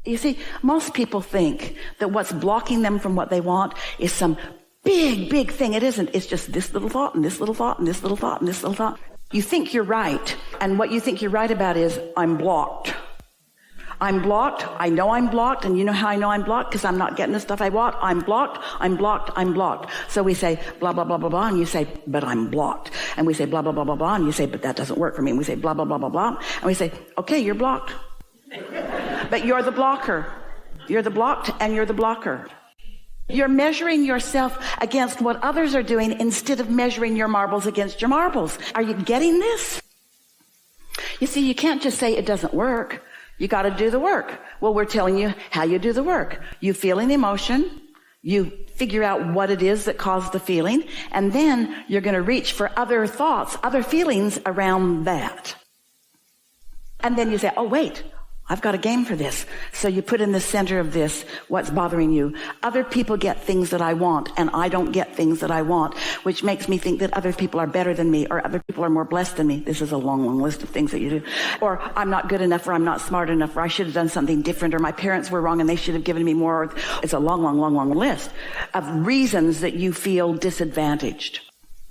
You see, most people think that what's blocking them from what they want is some big, big thing. It isn't. It's just this little thought and this little thought and this little thought and this little thought. You think you're right. And what you think you're right about is, I'm blocked. I'm blocked. I know I'm blocked. And you know how I know I'm blocked? Because I'm not getting the stuff I want. I'm blocked. I'm blocked. I'm blocked. So we say blah, blah, blah, blah, blah. And you say, but I'm blocked. And we say blah, blah, blah, blah, blah. And you say, but that doesn't work for me. And we say blah, blah, blah, blah, blah. And we say, okay, you're blocked. But you're the blocker. You're the blocked and you're the blocker. You're measuring yourself against what others are doing instead of measuring your marbles against your marbles. Are you getting this? You see, you can't just say it doesn't work. You got to do the work. Well, we're telling you how you do the work. You feel an emotion. You figure out what it is that caused the feeling. And then you're going to reach for other thoughts, other feelings around that. And then you say, oh, wait. I've got a game for this. So you put in the center of this what's bothering you. Other people get things that I want, and I don't get things that I want, which makes me think that other people are better than me, or other people are more blessed than me. This is a long, long list of things that you do. Or I'm not good enough, or I'm not smart enough, or I should have done something different, or my parents were wrong and they should have given me more. It's a long, long, long, long list of reasons that you feel disadvantaged.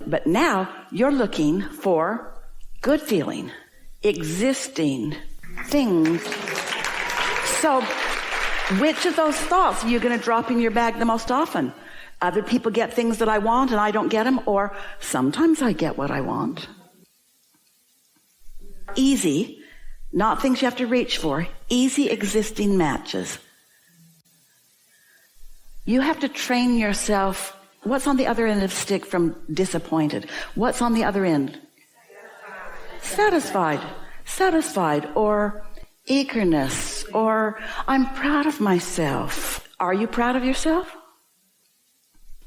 But now you're looking for good feeling, existing things. So which of those thoughts are you going to drop in your bag the most often? Other people get things that I want and I don't get them, or sometimes I get what I want. Easy, not things you have to reach for, easy existing matches. You have to train yourself. What's on the other end of the stick from disappointed? What's on the other end? Satisfied. Satisfied, or eagerness, or I'm proud of myself. Are you proud of yourself?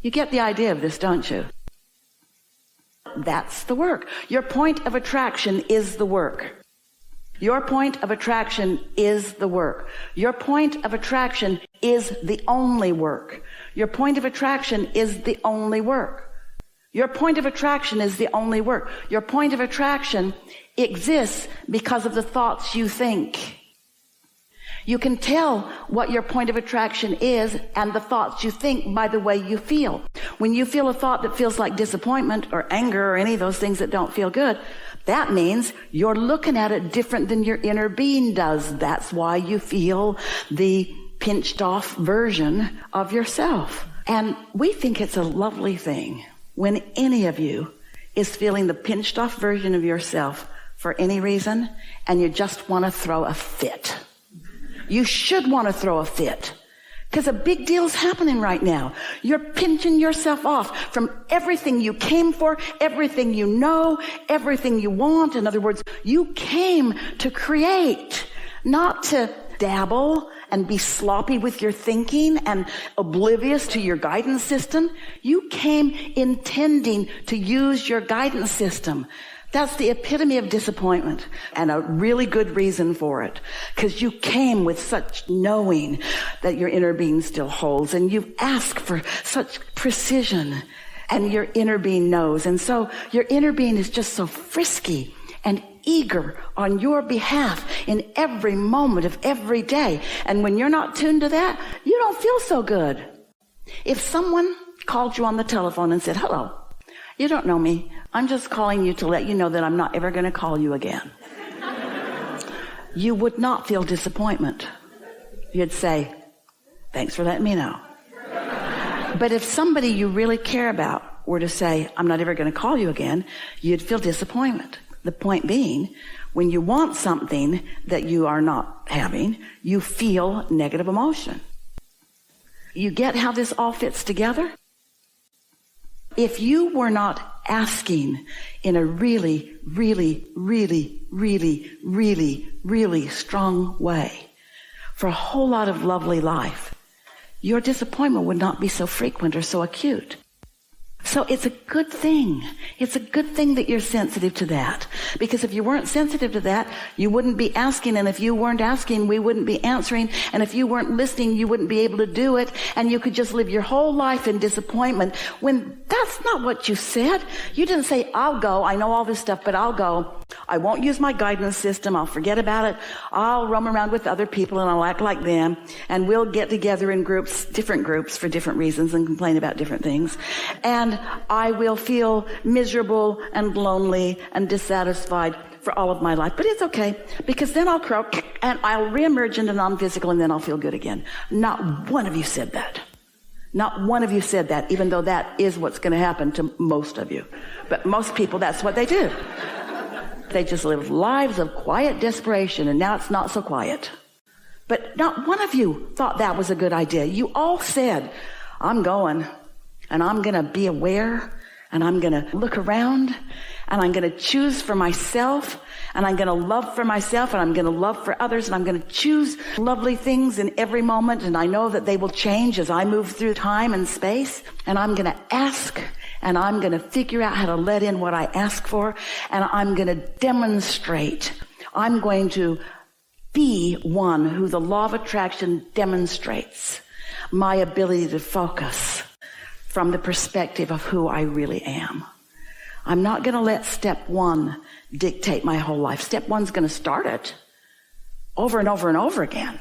You get the idea of this, don't you? That's the work. Your point of attraction is the work. Your point of attraction is the work. Your point of attraction is the only work. Your point of attraction is the only work. Your point of attraction is the only work. Your point of attraction exists because of the thoughts you think. You can tell what your point of attraction is and the thoughts you think by the way you feel. When you feel a thought that feels like disappointment or anger or any of those things that don't feel good, that means you're looking at it different than your inner being does. That's why you feel the pinched off version of yourself. And we think it's a lovely thing when any of you is feeling the pinched off version of yourself for any reason, and you just want to throw a fit. You should want to throw a fit, because a big deal's happening right now. You're pinching yourself off from everything you came for, everything you know, everything you want. In other words, you came to create, not to dabble and be sloppy with your thinking and oblivious to your guidance system. You came intending to use your guidance system. That's the epitome of disappointment, and a really good reason for it, because you came with such knowing that your inner being still holds, and you've asked for such precision, and your inner being knows. And so your inner being is just so frisky and eager on your behalf in every moment of every day. And when you're not tuned to that, you don't feel so good. If someone called you on the telephone and said, hello, you don't know me, I'm just calling you to let you know that I'm not ever going to call you again. You would not feel disappointment. You'd say, thanks for letting me know. But if somebody you really care about were to say, I'm not ever going to call you again, you'd feel disappointment. The point being, when you want something that you are not having, you feel negative emotion. You get how this all fits together? If you were not asking in a really, really, really, really, really, really strong way for a whole lot of lovely life, your disappointment would not be so frequent or so acute. So it's a good thing. It's a good thing that you're sensitive to that. Because if you weren't sensitive to that, you wouldn't be asking. And if you weren't asking, we wouldn't be answering. And if you weren't listening, you wouldn't be able to do it. And you could just live your whole life in disappointment when that's not what you said. You didn't say, I'll go. I know all this stuff, but I'll go. I won't use my guidance system. I'll forget about it. I'll roam around with other people and I'll act like them. And we'll get together in groups, different groups for different reasons and complain about different things. And I will feel miserable and lonely and dissatisfied for all of my life. But it's okay, because then I'll croak and I'll reemerge into non-physical and then I'll feel good again. Not one of you said that. Not one of you said that, even though that is what's going to happen to most of you. But most people, that's what they do. They just live lives of quiet desperation, and now it's not so quiet. But not one of you thought that was a good idea. You all said, I'm going, and I'm going to be aware, and I'm going to look around, and I'm going to choose for myself, and I'm going to love for myself, and I'm going to love for others, and I'm going to choose lovely things in every moment, and I know that they will change as I move through time and space, and I'm going to ask, and I'm going to figure out how to let in what I ask for, and I'm going to demonstrate. I'm going to be one who the law of attraction demonstrates my ability to focus from the perspective of who I really am. I'm not going to let step one dictate my whole life. Step one's going to start it over and over and over again.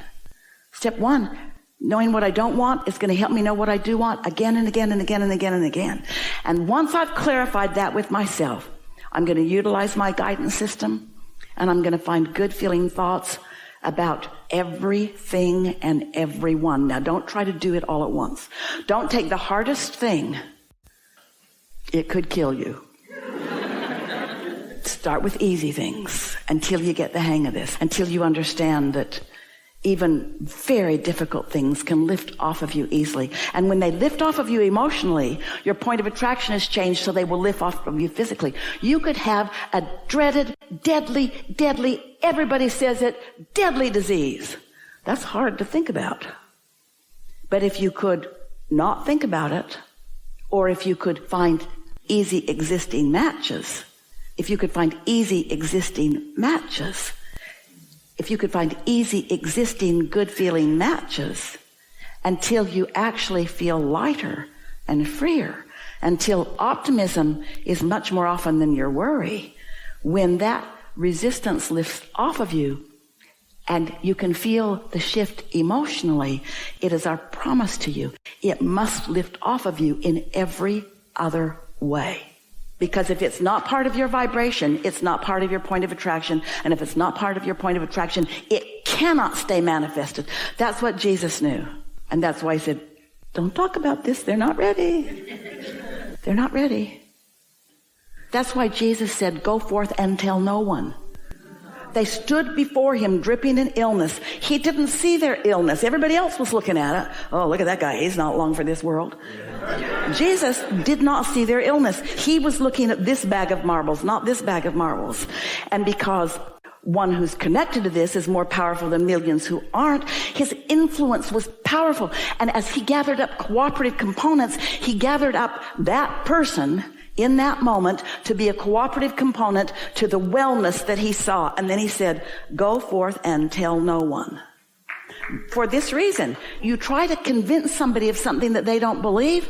Step one, knowing what I don't want, is going to help me know what I do want again and again and again and again and again. And once I've clarified that with myself, I'm going to utilize my guidance system, and I'm going to find good feeling thoughts about everything and everyone. Now, don't try to do it all at once. Don't take the hardest thing. It could kill you. Start with easy things until you get the hang of this, until you understand that even very difficult things can lift off of you easily. And when they lift off of you emotionally, your point of attraction has changed, so they will lift off of you physically. You could have a dreaded, deadly, everybody says it, deadly disease. That's hard to think about. But if you could not think about it, or if you could find easy existing matches, if you could find easy existing matches, if you could find easy existing good feeling matches until you actually feel lighter and freer, until optimism is much more often than your worry, when that resistance lifts off of you and you can feel the shift emotionally, it is our promise to you. It must lift off of you in every other way. Because if it's not part of your vibration, it's not part of your point of attraction. And if it's not part of your point of attraction, it cannot stay manifested. That's what Jesus knew. And that's why he said, don't talk about this. They're not ready. They're not ready. That's why Jesus said, go forth and tell no one. They stood before him dripping in illness. He didn't see their illness. Everybody else was looking at it. Oh, look at that guy. He's not long for this world. Jesus did not see their illness. He was looking at this bag of marbles, not this bag of marbles. And because one who's connected to this is more powerful than millions who aren't, his influence was powerful. And as he gathered up cooperative components, he gathered up that person in that moment to be a cooperative component to the wellness that he saw. And then he said, go forth and tell no one. For this reason, you try to convince somebody of something that they don't believe,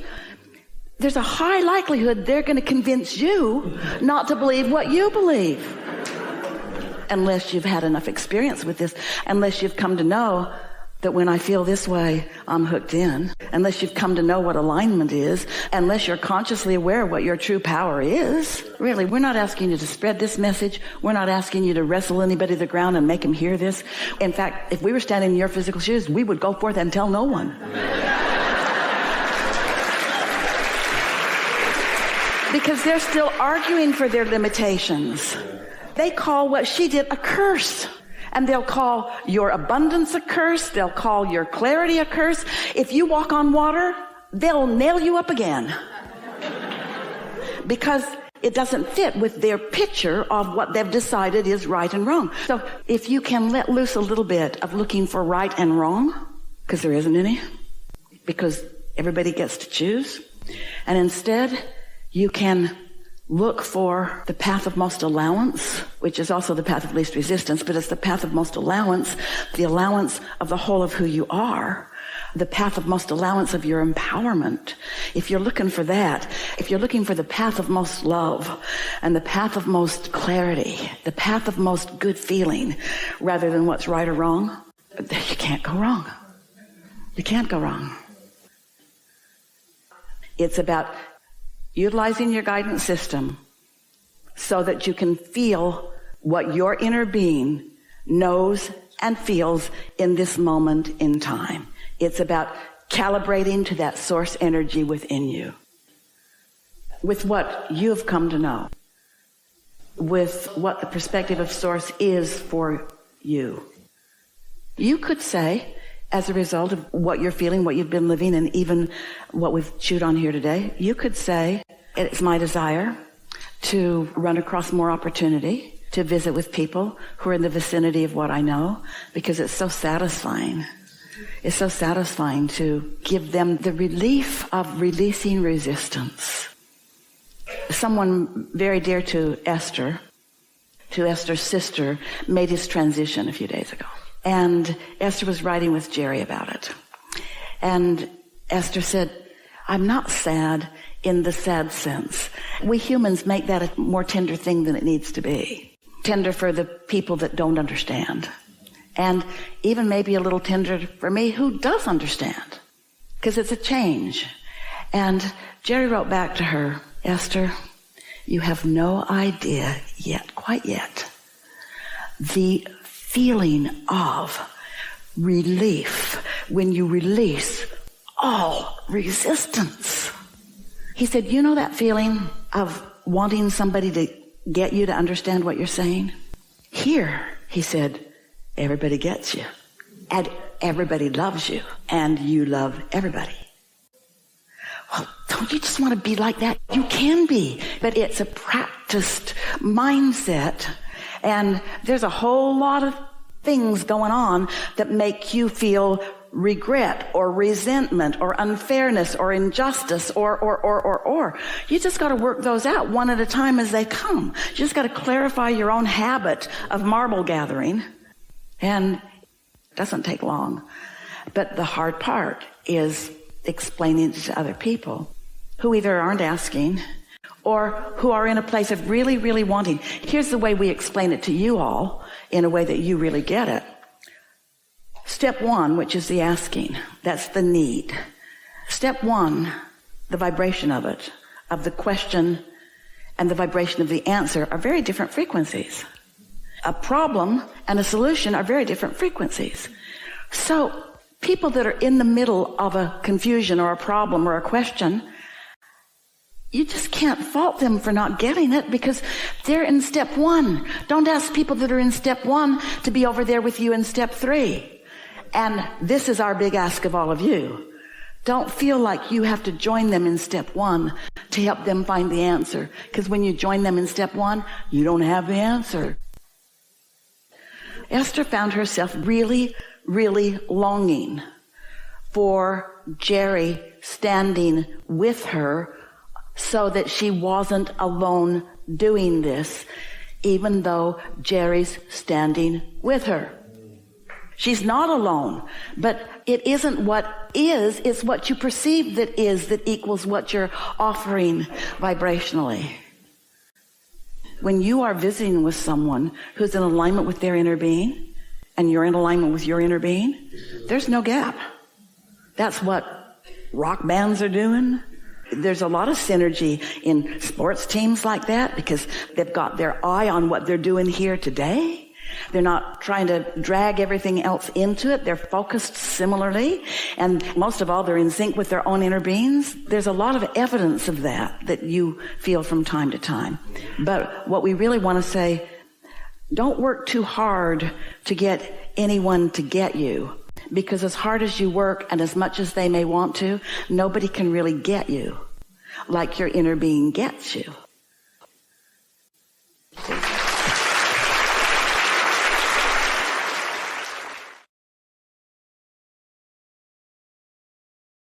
there's a high likelihood they're going to convince you not to believe what you believe. Unless you've had enough experience with this, unless you've come to know that when I feel this way, I'm hooked in, unless you've come to know what alignment is, unless you're consciously aware of what your true power is. Really, we're not asking you to spread this message. We're not asking you to wrestle anybody to the ground and make them hear this. In fact, if we were standing in your physical shoes, we would go forth and tell no one. Because they're still arguing for their limitations. They call what she did a curse. And they'll call your abundance a curse. They'll call your clarity a curse. If you walk on water, they'll nail you up again. Because it doesn't fit with their picture of what they've decided is right and wrong. So if you can let loose a little bit of looking for right and wrong, because there isn't any, because everybody gets to choose, and instead you can look for the path of most allowance, which is also the path of least resistance, but it's the path of most allowance, the allowance of the whole of who you are. the path of most allowance of your empowerment, if you're looking for that, if you're looking for the path of most love and the path of most clarity, the path of most good feeling, rather than what's right or wrong, you can't go wrong. You can't go wrong. It's about utilizing your guidance system so that you can feel what your inner being knows and feels in this moment in time. It's about calibrating to that source energy within you, with what you've come to know, with what the perspective of source is for you. You could say, as a result of what you're feeling, what you've been living, and even what we've chewed on here today, you could say, it's my desire to run across more opportunity, to visit with people who are in the vicinity of what I know, because it's so satisfying. It's so satisfying to give them the relief of releasing resistance. Someone very dear to Esther's sister, made his transition a few days ago. And Esther was writing with Jerry about it. And Esther said, I'm not sad in the sad sense. We humans make that a more tender thing than it needs to be. Tender for the people that don't understand. And even maybe a little tender for me who does understand. Because it's a change. And Jerry wrote back to her, Esther, you have no idea yet, quite yet, the feeling of relief when you release all resistance. He said, you know that feeling of wanting somebody to get you to understand what you're saying? Here, he said, everybody gets you, and everybody loves you, and you love everybody. Well, don't you just want to be like that? You can be, but it's a practiced mindset, and there's a whole lot of things going on that make you feel regret or resentment or unfairness or injustice or. You just got to work those out one at a time as they come. You just got to clarify your own habit of marble gathering, and it doesn't take long. But the hard part is explaining it to other people who either aren't asking or who are in a place of really, really wanting. Here's the way we explain it to you all in a way that you really get it. Step one, which is the asking, that's the need. Step one, the vibration of it, of the question and the vibration of the answer are very different frequencies. A problem and a solution are very different frequencies. So people that are in the middle of a confusion or a problem or a question, you just can't fault them for not getting it because they're in step one. Don't ask people that are in step one to be over there with you in step three. And this is our big ask of all of you. Don't feel like you have to join them in step one to help them find the answer. Because when you join them in step one, you don't have the answer. Esther found herself really, really longing for Jerry standing with her so that she wasn't alone doing this, even though Jerry's standing with her. She's not alone, but it isn't what is, it's what you perceive that is that equals what you're offering vibrationally. When you are visiting with someone who's in alignment with their inner being, and you're in alignment with your inner being, there's no gap. That's what rock bands are doing. There's a lot of synergy in sports teams like that because they've got their eye on what they're doing here today. They're not trying to drag everything else into it. They're focused similarly. And most of all, they're in sync with their own inner beings. There's a lot of evidence of that you feel from time to time. But what we really want to say, don't work too hard to get anyone to get you. Because as hard as you work and as much as they may want to, nobody can really get you like your inner being gets you.